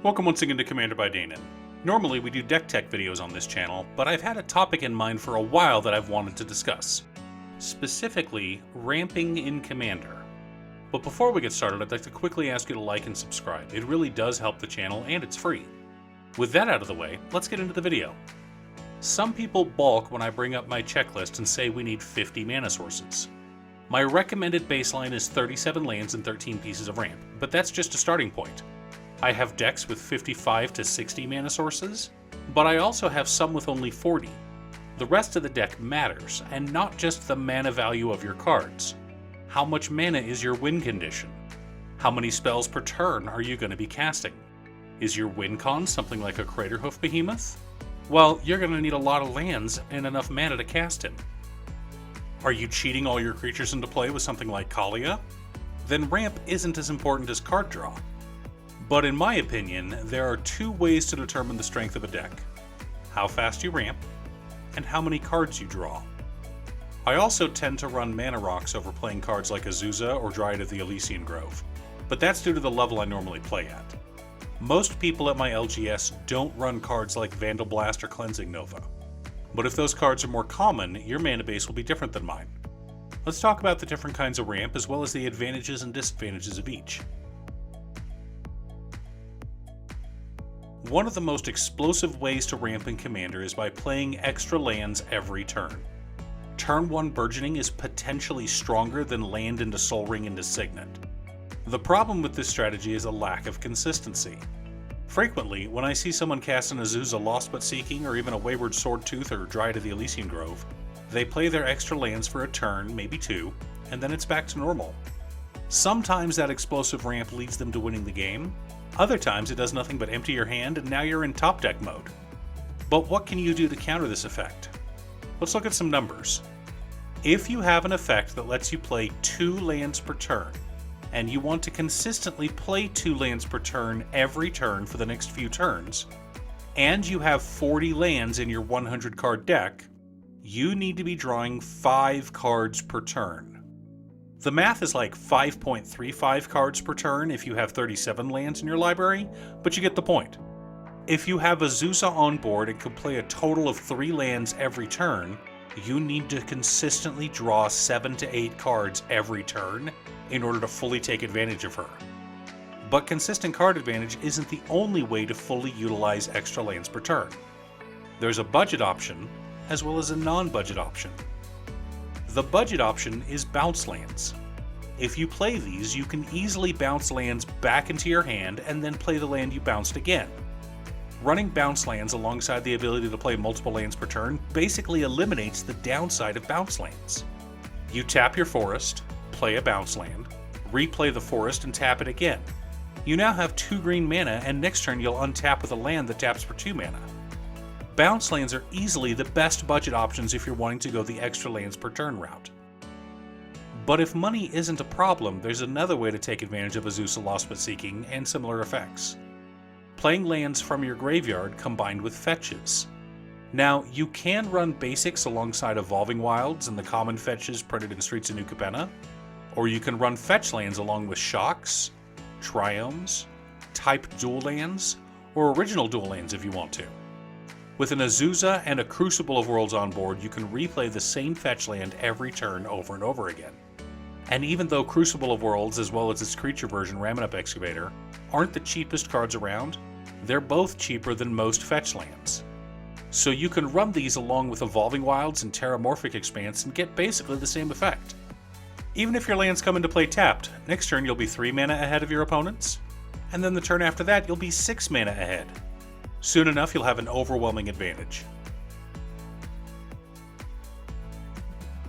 Welcome once again to Commander by Danon. Normally we do deck tech videos on this channel, but I've had a topic in mind for a while that I've wanted to discuss. Specifically, ramping in Commander. But before we get started, I'd like to quickly ask you to like and subscribe. It really does help the channel, and it's free. With that out of the way, let's get into the video. Some people balk when I bring up my checklist and say we need 50 mana sources. My recommended baseline is 37 lands and 13 pieces of ramp, but that's just a starting point. I have decks with 55 to 60 mana sources, but I also have some with only 40. The rest of the deck matters, and not just the mana value of your cards. How much mana is your win condition? How many spells per turn are you going to be casting? Is your win con something like a Craterhoof Behemoth? Well, you're going to need a lot of lands and enough mana to cast him. Are you cheating all your creatures into play with something like Kaalia? Then ramp isn't as important as card draw. But in my opinion, there are two ways to determine the strength of a deck: how fast you ramp, and how many cards you draw. I also tend to run mana rocks over playing cards like Azusa or Dryad of the Elysian Grove, but that's due to the level I normally play at. Most people at my LGS don't run cards like Vandal Blast or Cleansing Nova, but if those cards are more common, your mana base will be different than mine. Let's talk about the different kinds of ramp as well as the advantages and disadvantages of each. One of the most explosive ways to ramp in Commander is by playing extra lands every turn. Turn 1 Burgeoning is potentially stronger than Land into Sol Ring into Signet. The problem with this strategy is a lack of consistency. Frequently, when I see someone cast an Azusa Lost But Seeking or even a Wayward Swordtooth or Dryad of the Elysian Grove, they play their extra lands for a turn, maybe two, and then it's back to normal. Sometimes that explosive ramp leads them to winning the game. Other times it does nothing but empty your hand and now you're in top deck mode. But what can you do to counter this effect? Let's look at some numbers. If you have an effect that lets you play 2 lands per turn, and you want to consistently play 2 lands per turn every turn for the next few turns, and you have 40 lands in your 100 card deck, you need to be drawing 5 cards per turn. The math is like 5.35 cards per turn if you have 37 lands in your library, but you get the point. If you have Azusa on board and can play a total of 3 lands every turn, you need to consistently draw 7 to 8 cards every turn in order to fully take advantage of her. But consistent card advantage isn't the only way to fully utilize extra lands per turn. There's a budget option, as well as a non-budget option. The budget option is bounce lands. If you play these, you can easily bounce lands back into your hand and then play the land you bounced again. Running bounce lands alongside the ability to play multiple lands per turn basically eliminates the downside of bounce lands. You tap your forest, play a bounce land, replay the forest and tap it again. You now have 2 green mana, and next turn you'll untap with a land that taps for 2 mana. Bounce lands are easily the best budget options if you're wanting to go the extra lands per turn route. But if money isn't a problem, there's another way to take advantage of Azusa Lost But Seeking and similar effects. Playing lands from your graveyard combined with fetches. Now, you can run basics alongside Evolving Wilds and the common fetches printed in Streets of New Capenna, or you can run fetch lands along with Shocks, Triomes, typed dual lands, or original dual lands if you want to. With an Azusa and a Crucible of Worlds on board, you can replay the same fetch land every turn over and over again. And even though Crucible of Worlds, as well as its creature version Raminap Excavator, aren't the cheapest cards around, they're both cheaper than most fetch lands. So you can run these along with Evolving Wilds and Terramorphic Expanse and get basically the same effect. Even if your lands come into play tapped, next turn you'll be 3 mana ahead of your opponents, and then the turn after that you'll be 6 mana ahead. Soon enough, you'll have an overwhelming advantage.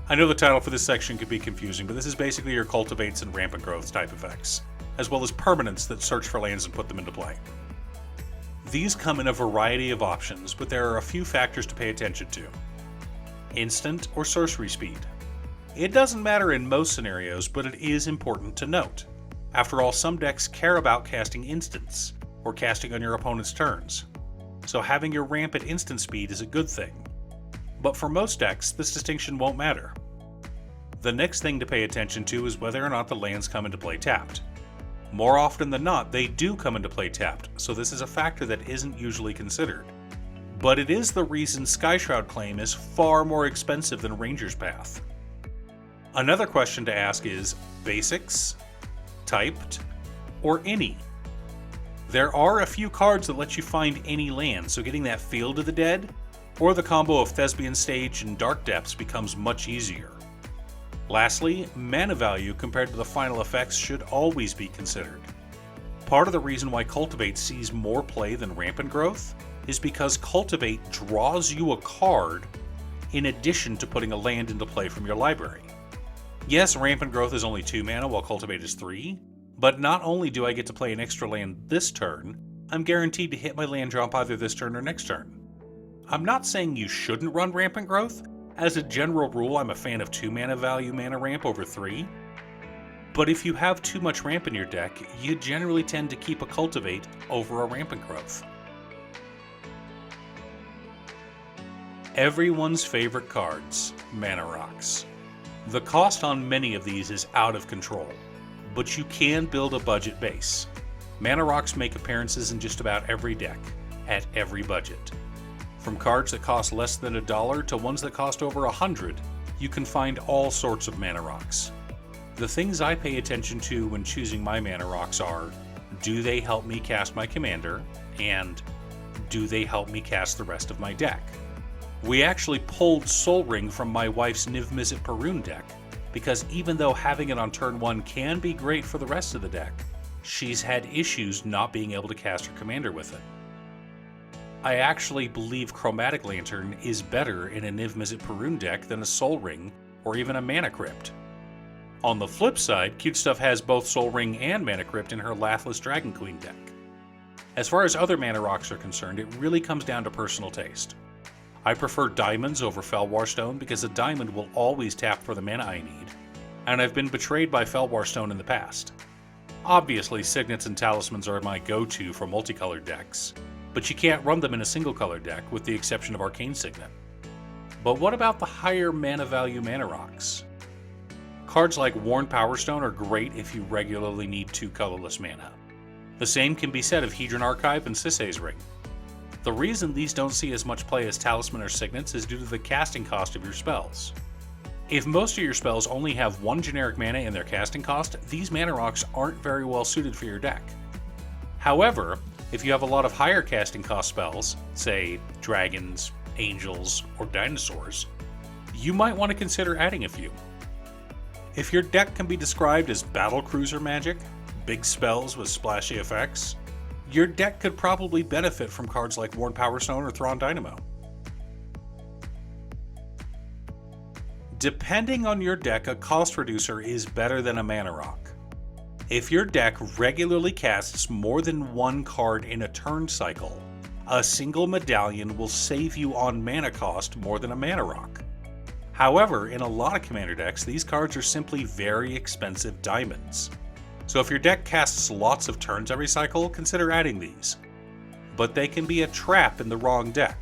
I know the title for this section could be confusing, but this is basically your cultivates and rampant growth type effects, as well as permanents that search for lands and put them into play. These come in a variety of options, but there are a few factors to pay attention to. Instant or sorcery speed. It doesn't matter in most scenarios, but it is important to note. After all, some decks care about casting instants, or casting on your opponent's turns. So having your ramp at instant speed is a good thing. But for most decks, this distinction won't matter. The next thing to pay attention to is whether or not the lands come into play tapped. More often than not, they do come into play tapped, so this is a factor that isn't usually considered. But it is the reason Skyshroud Claim is far more expensive than Ranger's Path. Another question to ask is, basics, typed, or any? There are a few cards that let you find any land, so getting that Field of the Dead, or the combo of Thespian Stage and Dark Depths becomes much easier. Lastly, mana value compared to the final effects should always be considered. Part of the reason why Cultivate sees more play than Rampant Growth is because Cultivate draws you a card in addition to putting a land into play from your library. Yes, Rampant Growth is only 2 mana while Cultivate is 3, but not only do I get to play an extra land this turn, I'm guaranteed to hit my land drop either this turn or next turn. I'm not saying you shouldn't run Rampant Growth. As a general rule, I'm a fan of 2 mana value mana ramp over 3. But if you have too much ramp in your deck, you generally tend to keep a Cultivate over a Rampant Growth. Everyone's favorite cards, Mana Rocks. The cost on many of these is out of control, but you can build a budget base. Mana Rocks make appearances in just about every deck, at every budget. From cards that cost less than $1 to ones that cost over $100, you can find all sorts of Mana Rocks. The things I pay attention to when choosing my Mana Rocks are, do they help me cast my commander, and do they help me cast the rest of my deck? We actually pulled Sol Ring from my wife's Niv Mizzet Perun deck, because even though having it on turn 1 can be great for the rest of the deck, she's had issues not being able to cast her commander with it. I actually believe Chromatic Lantern is better in a Niv Mizzet Perun deck than a Sol Ring or even a Mana Crypt. On the flip side, Cute Stuff has both Sol Ring and Mana Crypt in her Lathless Dragon Queen deck. As far as other Mana Rocks are concerned, it really comes down to personal taste. I prefer diamonds over Felwar Stone because a diamond will always tap for the mana I need, and I've been betrayed by Felwar Stone in the past. Obviously, Signets and Talismans are my go-to for multicolored decks, but you can't run them in a single color deck with the exception of Arcane Signet. But what about the higher mana value Mana Rocks? Cards like Worn Power Stone are great if you regularly need 2 colorless mana. The same can be said of Hedron Archive and Sisay's Ring. The reason these don't see as much play as Talisman or Signets is due to the casting cost of your spells. If most of your spells only have 1 generic mana in their casting cost, these Mana Rocks aren't very well suited for your deck. However, if you have a lot of higher casting cost spells, say dragons, angels, or dinosaurs, you might want to consider adding a few. If your deck can be described as battle cruiser magic, big spells with splashy effects, your deck could probably benefit from cards like Worn Power Stone or Thrawn Dynamo. Depending on your deck, a cost reducer is better than a Mana Rock. If your deck regularly casts more than 1 card in a turn cycle, a single medallion will save you on mana cost more than a Mana Rock. However, in a lot of commander decks, these cards are simply very expensive diamonds. So if your deck casts lots of turns every cycle, consider adding these. But they can be a trap in the wrong deck.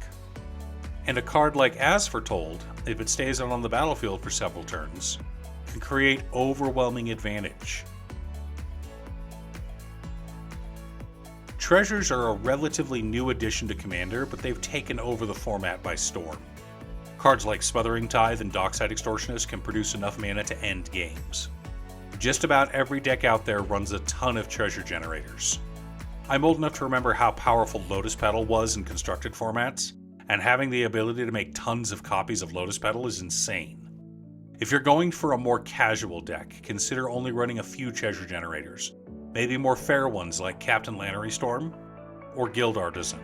And a card like As Foretold, if it stays out on the battlefield for several turns, can create overwhelming advantage. Treasures are a relatively new addition to Commander, but they've taken over the format by storm. Cards like Smothering Tithe and Dockside Extortionist can produce enough mana to end games. Just about every deck out there runs a ton of treasure generators. I'm old enough to remember how powerful Lotus Petal was in constructed formats, and having the ability to make tons of copies of Lotus Petal is insane. If you're going for a more casual deck, consider only running a few treasure generators, maybe more fair ones like Captain Lannery Storm or Guild Artisan.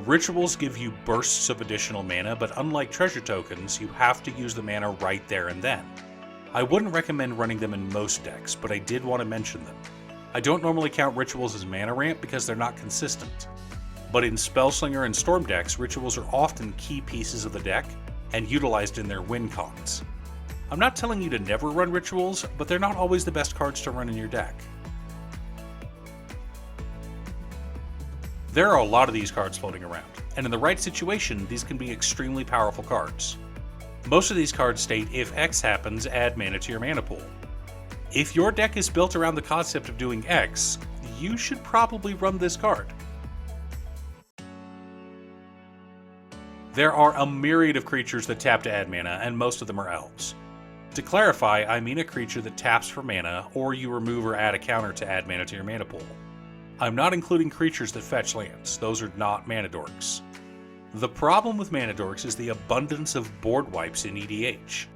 Rituals give you bursts of additional mana, but unlike treasure tokens, you have to use the mana right there and then. I wouldn't recommend running them in most decks, but I did want to mention them. I don't normally count rituals as mana ramp because they're not consistent. But in Spellslinger and Storm decks, rituals are often key pieces of the deck and utilized in their win cons. I'm not telling you to never run rituals, but they're not always the best cards to run in your deck. There are a lot of these cards floating around, and in the right situation, these can be extremely powerful cards. Most of these cards state if X happens, add mana to your mana pool. If your deck is built around the concept of doing X, you should probably run this card. There are a myriad of creatures that tap to add mana, and most of them are elves. To clarify, I mean a creature that taps for mana, or you remove or add a counter to add mana to your mana pool. I'm not including creatures that fetch lands, those are not mana dorks. The problem with mana dorks is the abundance of board wipes in EDH.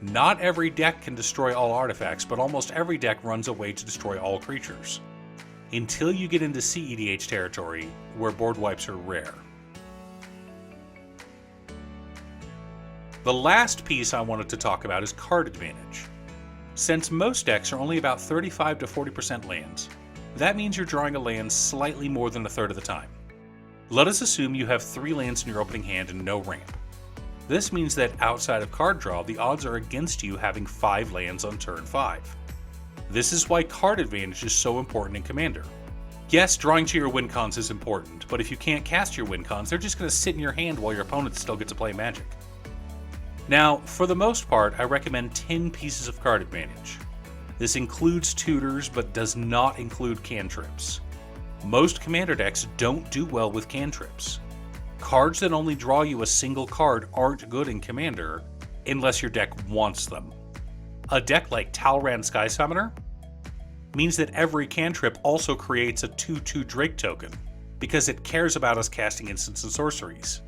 Not every deck can destroy all artifacts, but almost every deck runs a way to destroy all creatures. Until you get into CEDH territory, where board wipes are rare. The last piece I wanted to talk about is card advantage. Since most decks are only about 35 to 40% lands, that means you're drawing a land slightly more than a third of the time. Let us assume you have 3 lands in your opening hand and no ramp. This means that outside of card draw, the odds are against you having 5 lands on turn 5. This is why card advantage is so important in Commander. Yes, drawing to your win cons is important, but if you can't cast your win cons, they're just going to sit in your hand while your opponents still get to play Magic. Now, for the most part, I recommend 10 pieces of card advantage. This includes tutors, but does not include cantrips. Most Commander decks don't do well with cantrips. Cards that only draw you a single card aren't good in Commander, unless your deck wants them. A deck like Talrand Sky Summoner means that every cantrip also creates a 2/2 Drake token, because it cares about us casting instants and sorceries.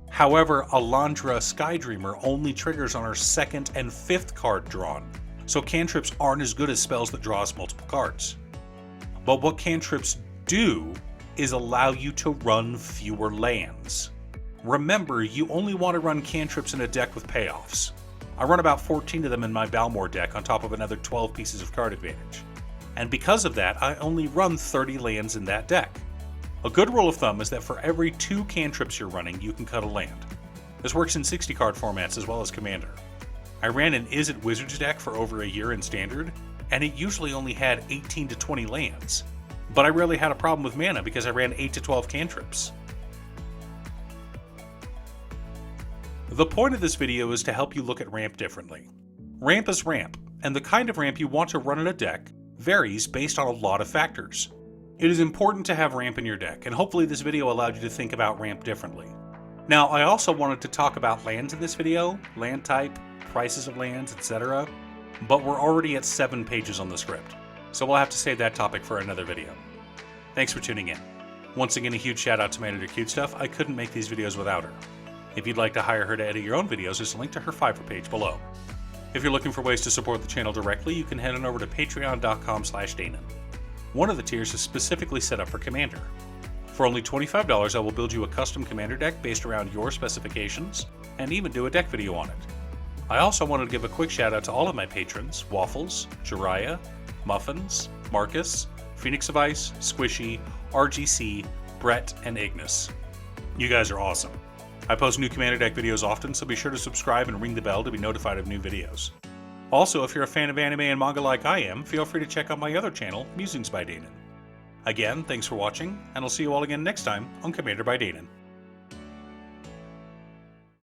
However, Alondra Skydreamer only triggers on our 2nd and 5th card drawn, so cantrips aren't as good as spells that draw us multiple cards. But what cantrips do is allow you to run fewer lands. Remember, you only want to run cantrips in a deck with payoffs. I run about 14 of them in my Balmor deck on top of another 12 pieces of card advantage. And because of that, I only run 30 lands in that deck. A good rule of thumb is that for every 2 cantrips you're running, you can cut a land. This works in 60 card formats as well as Commander. I ran an Is It Wizards deck for over a year in Standard, and it usually only had 18 to 20 lands. But I rarely had a problem with mana because I ran 8 to 12 cantrips. The point of this video is to help you look at ramp differently. Ramp is ramp, and the kind of ramp you want to run in a deck varies based on a lot of factors. It is important to have ramp in your deck, and hopefully this video allowed you to think about ramp differently. Now, I also wanted to talk about lands in this video, land type, prices of lands, etc., but we're already at 7 pages on the script, so we'll have to save that topic for another video. Thanks for tuning in. Once again, a huge shout out to Manager Cute Stuff. I couldn't make these videos without her. If you'd like to hire her to edit your own videos, there's a link to her Fiverr page below. If you're looking for ways to support the channel directly, you can head on over to patreon.com/Danon. One of the tiers is specifically set up for Commander. For only $25, I will build you a custom Commander deck based around your specifications, and even do a deck video on it. I also wanted to give a quick shout out to all of my patrons: Waffles, Jiraiya, Muffins, Marcus, Phoenix of Ice, Squishy, RGC, Brett, and Ignis. You guys are awesome. I post new Commander deck videos often, so be sure to subscribe and ring the bell to be notified of new videos. Also, if you're a fan of anime and manga like I am, feel free to check out my other channel, Musings by Danon. Again, thanks for watching, and I'll see you all again next time on Commander by Danon.